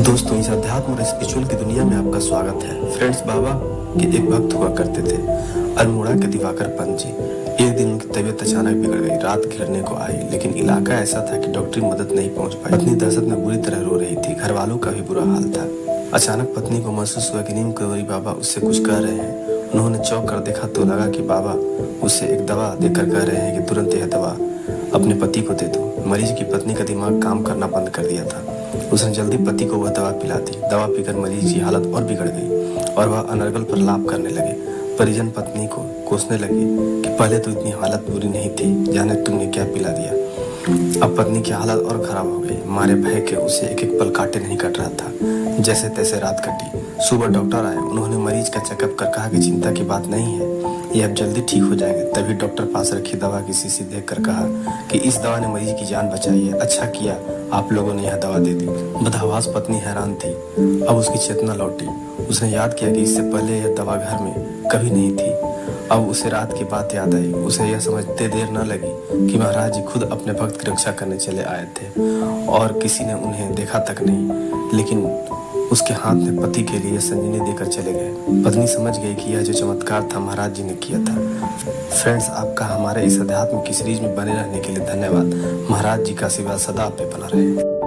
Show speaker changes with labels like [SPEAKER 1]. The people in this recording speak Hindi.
[SPEAKER 1] दोस्तों, इस अध्यात्म और स्पिरिचुअल की दुनिया में आपका स्वागत है। फ्रेंड्स, बाबा के एक भक्त हुआ करते थे, अल्मोड़ा के दिवाकर पंत जी। एक दिन उनकी तबीयत अचानक बिगड़ गई, रात गिरने को आई, लेकिन इलाका ऐसा था कि डॉक्टरी मदद नहीं पहुंच पाई। पत्नी दहशत में बुरी तरह रो रही थी, घर वालों का भी बुरा हाल था। अचानक पत्नी को महसूस हुआ कि नीम कवरी बाबा उससे कुछ कह रहे हैं। उन्होंने चौंक कर देखा तो लगा कि बाबा उसे एक दवा देकर कह रहे हैं कि तुरंत यह दवा अपने पति को दे दो। मरीज की पत्नी का दिमाग काम करना बंद कर दिया था। उसने जल्दी पति को वह दवा पिला दी। दवा पीकर मरीज की हालत और बिगड़ गई और वह अनर्गल पर लाप करने लगे। परिजन पत्नी को कोसने लगे कि पहले तो इतनी हालत बुरी नहीं थी, जाने तुमने क्या पिला दिया। अब पत्नी की हालत और खराब हो गई। मारे भय के उसे एक एक पल काटे नहीं कट रहा था। जैसे तैसे रात कटी। सुबह डॉक्टर आए। उन्होंने मरीज का चेकअप कर कहा कि चिंता की बात नहीं है, ये अब जल्दी ठीक हो जाएंगे। तभी डॉक्टर पास रखी दवा की शीशी देखकर कहा कि इस दवा ने मरीज की जान बचाई है। अच्छा किया आप लोगों ने यह दवा दे दी। बदहवास पत्नी हैरान थी। अब उसकी चेतना लौटी। उसने याद किया कि इससे पहले यह दवा घर में कभी नहीं थी। अब उसे रात की बात याद आई। उसे यह समझते देर न लगी कि महाराज जी खुद अपने भक्त की रक्षा करने चले आए थे और किसी ने उन्हें देखा तक नहीं, लेकिन उसके हाथ में पति के लिए संजीवनी देकर चले गए। पत्नी समझ गई कि यह जो चमत्कार था महाराज जी ने किया था। फ्रेंड्स, आपका हमारे इस अध्यात्म की सीरीज में बने रहने के लिए धन्यवाद। महाराज जी का आशीर्वाद सदा आप पे बना रहे।